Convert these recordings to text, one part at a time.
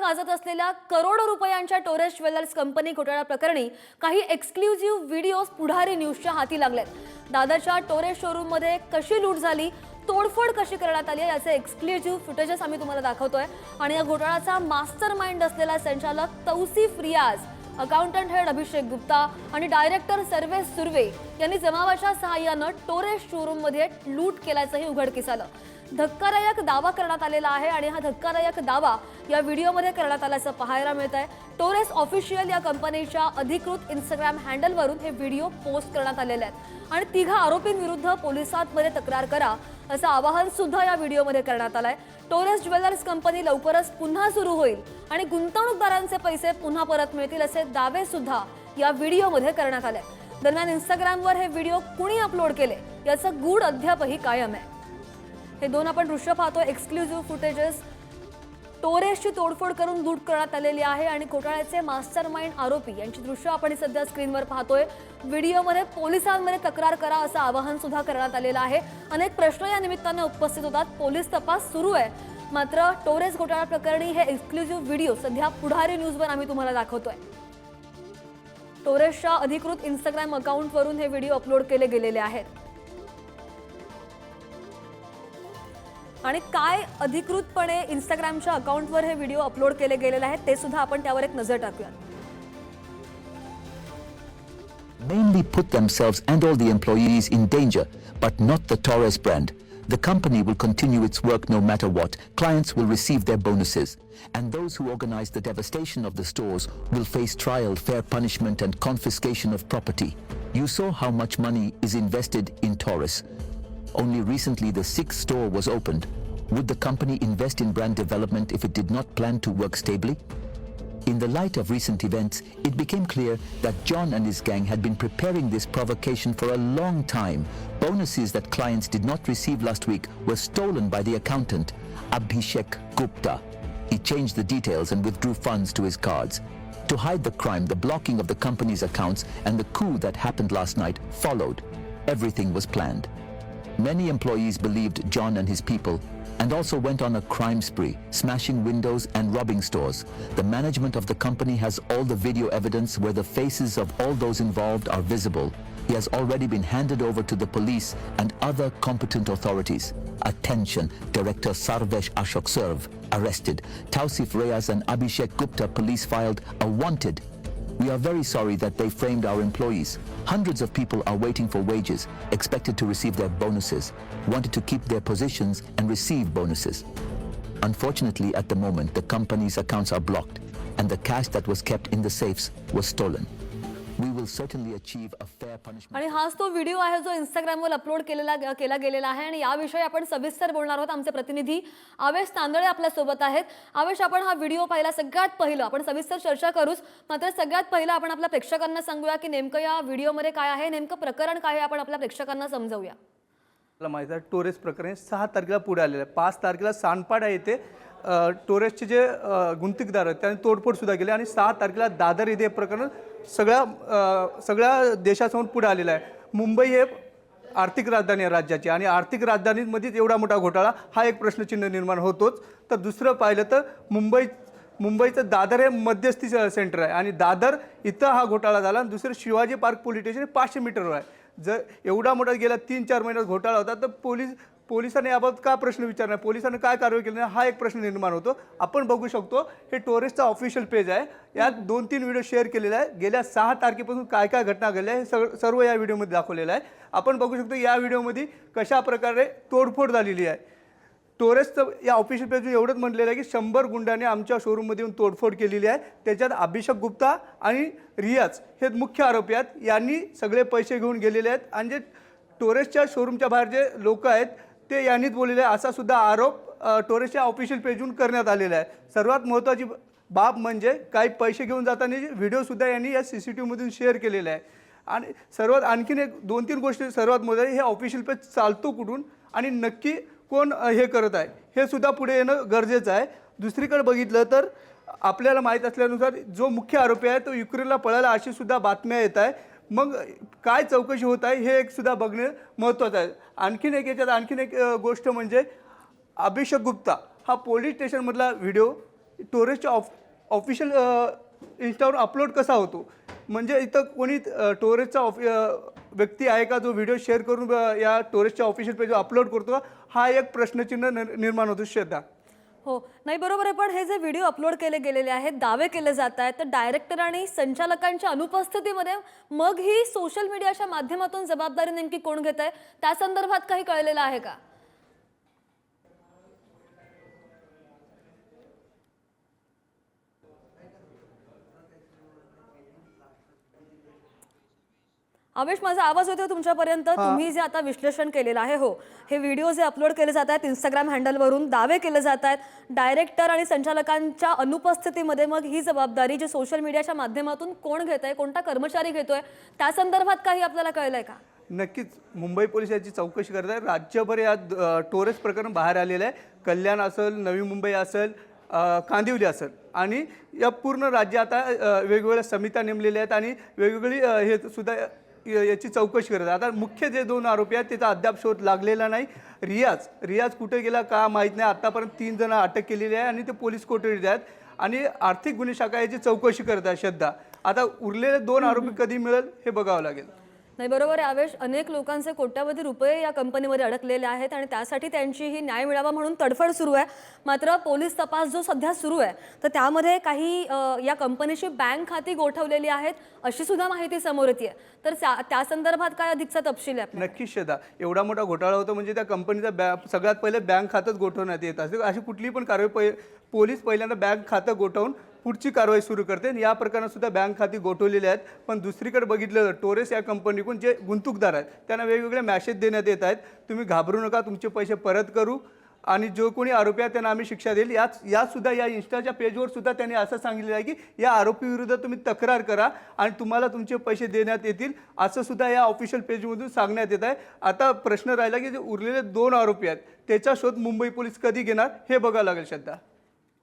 गाजत असलेल्या करोडो रुपयांच्या टोरेस ज्वेलर्स कंपनी घोटाळा प्रकरणी काही एक्सक्लुझिव्ह व्हिडिओज पुढारी न्यूजच्या हाती लागलेत। दादरच्या टोरेस शोरूम मध्ये कशी लूट झाली, तोडफोड कशी करण्यात आली याचे एक्सक्लुझिव्ह फुटेजेस आम्ही तुम्हाला दाखवतोय। आणि या घोटाळ्याचा मास्टरमाइंड असलेला संचालक तौसिफ रियाज, अकाउंटंट हेड अभिषेक गुप्ता आणि डायरेक्टर सर्वेश सुर्वे यांनी जमावाच्या सहाय्याने टोरेस शोरूम मध्ये लूट केल्याचंही उघडकीस आलं। धक्कादायक दावा करण्यात आलेला आहे आणि हा धक्कादायक दावा या व्हिडिओमध्ये करण्यात आल्याचं पाहायला मिळतंय। टोरेस ऑफिशियल या कंपनीच्या अधिकृत इंस्टाग्राम हँडलवरून हे व्हिडिओ पोस्ट करण्यात आलेले आहेत आणि तिघा आरोपींविरुद्ध पोलिसांमध्ये तक्रार करा असं आवाहन सुद्धा या व्हिडिओमध्ये करण्यात आलंय। टोरेस ज्वेलर्स कंपनी लवकरच पुन्हा सुरू होईल आणि गुंतवणूकदारांचे पैसे पुन्हा परत मिळतील असे दावे सुद्धा या व्हिडिओमध्ये करण्यात आले। दरम्यान इंस्टाग्रामवर हे व्हिडिओ कुणी अपलोड केले याचं गूढ अद्यापही कायम आहे। हे दोन आपण दृश्य पाहतो, एक्सक्लुझिव्ह फुटेजेस। टोरेसची तोडफोड करून लूट करण्यात आलेली आहे आणि घोटाळ्याचे मास्टरमाइंड आरोपी यांची दृश्य आपण सध्या स्क्रीनवर पाहतोय। व्हिडिओमध्ये पोलिसांमध्ये तक्रार करा असं आवाहन सुद्धा करण्यात आलेलं आहे। अनेक प्रश्न या निमित्ताने उपस्थित होतात। पोलीस तपास सुरू आहे, मात्र टोरेस घोटाळा प्रकरणी हे एक्सक्लुझिव्ह व्हिडिओ सध्या पुढारी न्यूजवर आम्ही तुम्हाला दाखवतोय। टोरेसच्या अधिकृत इंस्टाग्राम अकाउंटवरून हे व्हिडिओ अपलोड केले गेलेले आहेत आणि काय अधिकृतपणे इंस्टाग्रामच्या अकाउंटवर हे व्हिडिओ अपलोड केले गेलेले आहेत ते सुद्धा आपण त्यावर एक नजर टाकूया। Mainly put themselves and all the employees in danger, but not the Torres brand. The company will continue its work no matter what. Clients will receive their bonuses, and those who organize the devastation of the stores will face trial, fair punishment and confiscation of property. You saw how much money is invested in Torres. Only recently the 6th store was opened. Would the company invest in brand development if it did not plan to work stably? In the light of recent events, it became clear that John and his gang had been preparing this provocation for a long time. Bonuses that clients did not receive last week were stolen by the accountant, Abhishek Gupta. He changed the details and withdrew funds to his cards. To hide the crime, the blocking of the company's accounts and the coup that happened last night followed. Everything was planned. Many employees believed John and his people and also went on a crime spree, smashing windows and robbing stores. The management of the company has all the video evidence where the faces of all those involved are visible. He has already been handed over to the police and other competent authorities. Attention, Director Sarvesh Ashok Serve arrested. Tausif Reyes and Abhishek Gupta police filed a wanted. We are very sorry that they framed our employees. Hundreds of people are waiting for wages, expected to receive their bonuses, wanted to keep their positions and receive bonuses. Unfortunately, at the moment, the company's accounts are blocked and the cash that was kept in the safes was stolen. We will certainly achieve a fair punishment. आणि हाच तो video आहे जो इंस्टाग्रामवर upload केला गेलेला आहे आणि याविषयी आपण सविस्तर बोलणार आहोत। आमचे प्रतिनिधी आवेश तांदळे आपल्या सोबत आहेत। आवेश, आपण हा व्हिडिओ पाहिला, सगळ्यात पहिलं आपण सविस्तर चर्चा करूच, मात्र सगळ्यात पहिलं आपण आपल्या प्रेक्षकांना सांगूया की नेमकं या व्हिडिओमध्ये काय आहे, नेमकं प्रकरण काय आहे, आपण आपल्या प्रेक्षकांना समजावूया। मला माहिती आहे टोरेस प्रकरण 6 तारखेला पुढे आलेलं आहे। 5 तारखेला सानपाडा येथे टोरेसचे जे गुंतवणूकदार आहेत त्यांनी तोडफोड सुद्धा केली आणि 6 तारखेला दादर येथे प्रकरण सगळ्या देशासमोर पुढे आलेलं आहे। मुंबई हे आर्थिक राजधानी आहे राज्याची आणि आर्थिक राजधानीमध्येच एवढा मोठा घोटाळा हा एक प्रश्नचिन्ह निर्माण होतोच। तर दुसरं पाहिलं तर मुंबईचं दादर हे मध्यस्थी सेंटर आहे आणि दादर इथं हा घोटाळा झाला आणि दुसरं शिवाजी पार्क पोलीस स्टेशन 500 मीटरवर आहे। जर एवढा मोठा गेला 3-4 महिन्यात घोटाळा होता तर पोलिसांनी याबाबत का प्रश्न विचारला, पोलिसांनी काय कारवाई केली नाही, हा एक प्रश्न निर्माण होतो। आपण बघू शकतो हे टोरेसचा ऑफिशियल पेज आहे, यात 2-3 व्हिडिओ शेअर केलेले आहे। गेल्या 6 तारखेपासून काय काय घटना घडल्या हे सर्व या व्हिडिओमध्ये दाखवलेलं आहे। आपण बघू शकतो या व्हिडिओमध्ये कशा प्रकारे तोडफोड झालेली आहे। टोरेसचं या ऑफिशियल पेज एवढंच म्हटलेलं आहे की 100 गुंडांनी आमच्या शोरूममध्ये येऊन तोडफोड केलेली आहे। त्याच्यात अभिषेक गुप्ता आणि रियाज हे मुख्य आरोपी आहेत। यांनी सगळे पैसे घेऊन गेलेले आहेत आणि जे टोरेसच्या शोरूमच्या बाहेर जे लोक आहेत ते यांनीच बोललेले आहे असा सुद्धा आरोप टोरेसच्या ऑफिशियल पेजवरून करण्यात आलेला आहे। सर्वात महत्त्वाची बाब म्हणजे काही पैसे घेऊन जाताना व्हिडिओसुद्धा यांनी या CCTVमधून शेअर केलेला आहे। आणि सर्वात आणखीन एक 2-3 गोष्टी सर्वात महत्त्वाची, हे ऑफिशियल पेज चालतो कुठून आणि नक्की कोण हे करत आहे हे सुद्धा पुढे येणं गरजेचं आहे। दुसरीकडे बघितलं तर आपल्याला माहीत असल्यानुसार जो मुख्य आरोपी आहे तो युक्रेनला पळाला अशी सुद्धा बातम्या येत आहे। मग काय चौकशी होत आहे हे एक सुद्धा बघणे महत्त्वाचं आहे। आणखीन एक गोष्ट म्हणजे अभिषेक गुप्ता हा पोलीस स्टेशनमधला व्हिडिओ टोरेसच्या ऑफिशियल इंस्टावर अपलोड कसा होतो? म्हणजे इथं कोणी टोरेसचा व्यक्ती आहे का जो व्हिडिओ शेअर करून या टोरेसच्या ऑफिशियल पेजवर अपलोड करतो? हा एक प्रश्नचिन्ह निर्माण होतो श्रद्धा. हो, नाही बरोबर आहे. पण हे जे व्हिडिओ अपलोड केले गेलेले आहेत, दावे केले जात आहेत, तर डायरेक्टर आणि संचालकांच्या अनुपस्थितीमध्ये मग ही सोशल मीडियाच्या माध्यमातून जबाबदारी नेमकी कोण घेत आहे, त्या संदर्भात काही कळलेलं आहे का? आवेश, माझा आवाज होतोय तुमच्यापर्यंत? तुम्ही जे आता विश्लेषण केलेलं आहे, हो, हे व्हिडिओ जे अपलोड केले जात आहेत इंस्टाग्राम हँडलवरून, दावे केले जात आहेत डायरेक्टर आणि संचालकांच्या अनुपस्थितीमध्ये, मग ही जबाबदारी जी सोशल मीडियाच्या माध्यमातून कोण घेत आहे, कोणता कर्मचारी घेतोय, त्या संदर्भात काही आपल्याला कळलंय का? नक्कीच मुंबई पोलीस याची चौकशी करत आहे. राज्यभर या टोरेस प्रकरण बाहेर आलेलं आहे. कल्याण असेल, नवी मुंबई असेल, कांदिवली असेल आणि या पूर्ण राज्य आता वेगवेगळ्या समित्या नेमलेल्या आहेत आणि वेगवेगळी हे सुद्धा याची चौकशी करत आहे. आता मुख्य जे 2 आरोपी आहेत त्याचा अद्याप शोध लागलेला नाही. रियाज कुठे गेला का माहीत नाही. आतापर्यंत 3 जण अटक केलेली आहे आणि ते पोलीस कोठडीत आहेत आणि आर्थिक गुन्हे शाखा याची चौकशी करत आहे श्रद्धा. आता उरलेले 2 आरोपी कधी मिळेल हे बघावं लागेल. नाही बरोबर आहे आवेश, अनेक लोकांचे कोट्यावधी रुपये या कंपनीमध्ये अडकलेले आहेत आणि त्यासाठी त्यांची ही न्याय मिळावा म्हणून तडफड सुरू आहे. मात्र पोलीस तपास जो सध्या सुरू आहे तर त्यामध्ये काही या कंपनीची बँक खाती गोठवलेली आहेत अशी सुद्धा माहिती समोर येते. तर त्या संदर्भात काय अधिकचा तपशील आहे? नक्कीच श्रद्धा, एवढा मोठा घोटाळा होतो म्हणजे त्या कंपनीचा सगळ्यात पहिले बँक खातंच गोठवण्यात येत असते. अशी कुठली पण कारवाई पोलीस पहिल्यांदा बँक खातं गोठवून पुढची कारवाई सुरू करते. या प्रकरणात सुद्धा बँक खाती गोठवलेली आहेत. पण दुसरीकडे बघितलं तर टोरेस या कंपनीकडून जे गुंतवणूकदार आहेत त्यांना वेगवेगळे मॅसेज देण्यात येत आहेत, तुम्ही घाबरू नका, तुमचे पैसे परत करू आणि जो कोणी आरोपी आहे त्यांना आम्ही शिक्षा देईल. यात सुद्धा या इन्स्टाच्या पेजवर सुद्धा त्यांनी असं सांगितलेलं आहे की या आरोपीविरुद्ध तुम्ही तक्रार करा आणि तुम्हाला तुमचे पैसे देण्यात येतील, असं सुद्धा या ऑफिशियल पेजमधून सांगण्यात येत आहे. आता प्रश्न राहिला की जे उरलेले 2 आरोपी आहेत त्याचा शोध मुंबई पोलीस कधी घेणार हे बघावं लागेल श्रद्धा.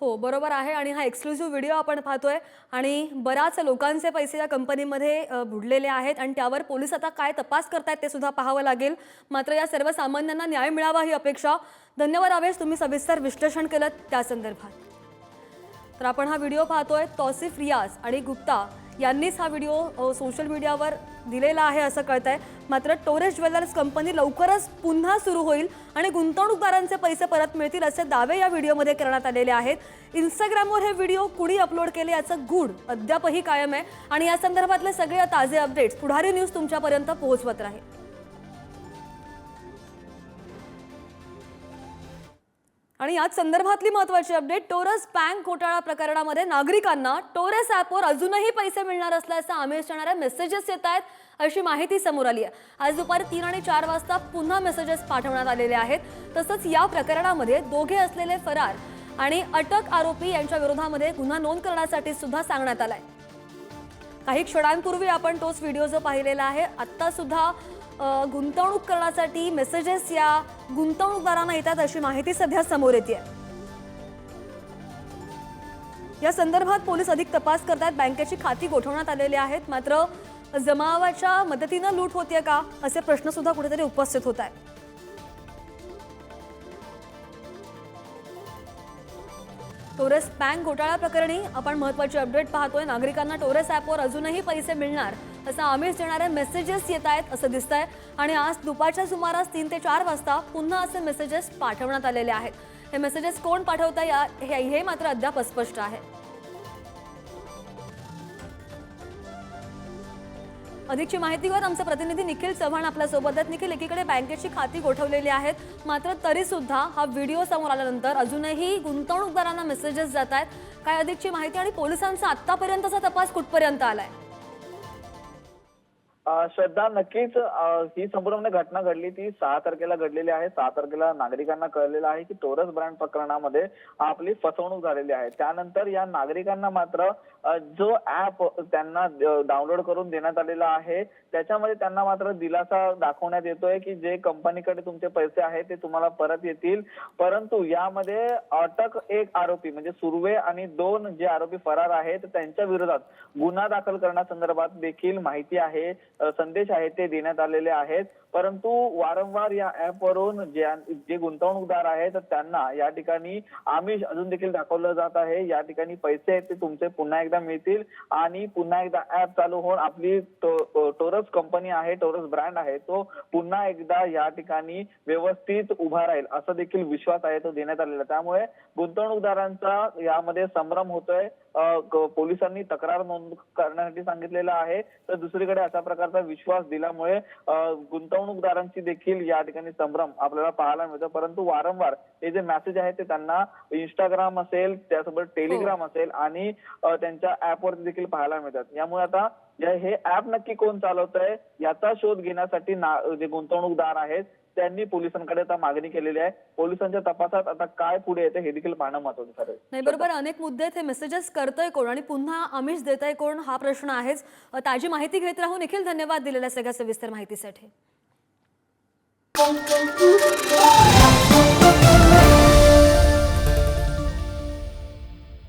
हो बरोबर आहे आणि हा एक्सक्लुझिव्ह व्हिडिओ आपण पाहतोय आणि बऱ्याच लोकांचे पैसे या कंपनीमध्ये बुडलेले आहेत आणि त्यावर पोलीस आता काय तपास करतायत ते सुद्धा पाहावं लागेल. मात्र या सर्वसामान्यांना न्याय मिळावा ही अपेक्षा. धन्यवाद आवेश, तुम्ही सविस्तर विश्लेषण केलं त्या संदर्भात. तर आपण हा व्हिडिओ पाहतोय, तौसिफ रियाज आणि गुप्ता यांनीच हा व्हिडिओ सोशल मीडियावर दिलेला आहे असं कळतंय. मात्र टोरेस ज्वेलर्स कंपनी लवकरच पुन्हा सुरू होईल आणि गुंतवणूकदारांचे पैसे परत मिळतील असे दावे या व्हिडिओमध्ये करण्यात आलेले आहेत. इंस्टाग्रामवर हे व्हिडिओ कुणी अपलोड केले याचं गूढ अद्यापही कायम आहे आणि या संदर्भातले सगळे ताजे अपडेट्स पुढारी न्यूज तुमच्यापर्यंत पोहोचवत राहील. आणि याच संदर्भातली महत्त्वाची अपडेट, टोरेस बँक घोटाळा प्रकरणामध्ये नागरिकांना टोरेस ॲपवर अजूनही पैसे मिळणार असल्याचा आमिष देणारे मेसेजेस येत आहेत अशी माहिती समोर आली आहे. आज दुपारी 3 आणि 4 वाजता पुन्हा मेसेजेस पाठवण्यात आलेले आहेत. तसंच या प्रकरणामध्ये दोघे असलेले फरार आणि अटक आरोपी यांच्या विरोधामध्ये गुन्हा नोंद करण्यासाठी सुद्धा सांगण्यात आलाय. काही क्षणांपूर्वी आपण तोच व्हिडिओ जो पाहिलेला आहे, आत्ता सुद्धा गुंतवणूक करण्यासाठी मेसेजेस या गुंतवणूकदारांना येतात अशी माहिती सध्या समोर येते. या संदर्भात पोलीस अधिक तपास करतात. बँकेची खाती गोठवण्यात आलेली आहेत. मात्र जमावाच्या मदतीनं लूट होतीये का असे प्रश्न सुद्धा कुठेतरी उपस्थित होत आहेत. टोरेस बँक घोटाळा प्रकरणी आपण महत्त्वाची अपडेट पाहतोय. नागरिकांना टोरेस ॲपवर अजूनही पैसे मिळणार असा आमिष देणारे मेसेजेस येत आहेत असं दिसतंय आणि आज दुपारच्या सुमारास 3 ते 4 वाजता पुन्हा असे मेसेजेस पाठवण्यात आलेले आहेत. हे मेसेजेस कोण पाठवताय हे मात्र अद्याप अस्पष्ट आहे. अधिकची माहितीवर आमचे प्रतिनिधी निखिल चव्हाण आपल्या सोबत आहेत. निखिल, एकीकडे बँकेची खाती गोठवलेली आहेत, मात्र तरी सुद्धा हा व्हिडिओ समोर आल्यानंतर अजूनही गुंतवणूकदारांना मेसेजेस जात आहेत. काय अधिकची माहिती आणि पोलिसांचा आतापर्यंतचा तपास कुठपर्यंत आलाय? श्रद्धा, नक्कीच ही संपूर्ण घटना घडली ती 6 तारखेला घडलेली आहे. 6 तारखेला नागरिकांना कळलेलं आहे की टोरेस ब्रँड प्रकरणामध्ये आपली फसवणूक झालेली आहे. त्यानंतर या नागरिकांना मात्र जो ऍप त्यांना डाउनलोड करून देण्यात आलेला आहे त्याच्यामध्ये त्यांना मात्र दिलासा दाखवण्यात येतोय की जे कंपनीकडे तुमचे पैसे आहेत ते तुम्हाला परत येतील. परंतु यामध्ये अटक 1 आरोपी म्हणजे सुर्वे आणि 2 जे आरोपी फरार आहेत त्यांच्या विरोधात गुन्हा दाखल करण्यासंदर्भात देखील माहिती आहे. संदेश आहेत ते देण्यात आलेले आहेत. परंतु वारंवार या ऍपवरून जे गुंतवणूकदार आहेत त्यांना या ठिकाणी आमिष अजून देखील दाखवलं जात आहे. या ठिकाणी पैसे आहेत ते तुमचे पुन्हा एकदा मिळतील आणि पुन्हा एकदा ऍप चालू होऊन आपली टोरस कंपनी आहे, टोरस ब्रँड आहे, तो पुन्हा एकदा या ठिकाणी व्यवस्थित उभा राहील असा देखील विश्वास आहे तो देण्यात आलेला. त्यामुळे गुंतवणूकदारांचा यामध्ये संभ्रम होतोय. पोलिसांनी तक्रार नोंद करण्यासाठी सांगितलेलं आहे. तर दुसरीकडे अशा प्रकारचा विश्वास दिल्यामुळे गुंतवणूकदारांची देखील या ठिकाणी संभ्रम आपल्याला पाहायला मिळतो. परंतु वारंवार हे जे मेसेज आहेत ते त्यांना इंस्टाग्राम असेल, त्यासोबत टेलिग्राम असेल आणि त्यांच्या ऍपवरती देखील पाहायला मिळतात. यामुळे आता हे ऍप नक्की कोण चालवतंय याचा शोध घेण्यासाठी जे गुंतवणूकदार आहेत त्यांनी पोलिसांकडे आता मागणी केलेली आहे. पोलिसांच्या तपासात आता काय पुढे येते हे देखील पाहणं महत्त्वाचं ठरेल. नाही बरोबर, अनेक मुद्दे आहेत. हे मेसेजेस करतोय कोण आणि पुन्हा आमिष देतंय कोण हा प्रश्न आहेच. ताजी माहिती घेत राहू. निखिल, धन्यवाद दिलेल्या सगळ्या सविस्तर माहितीसाठी.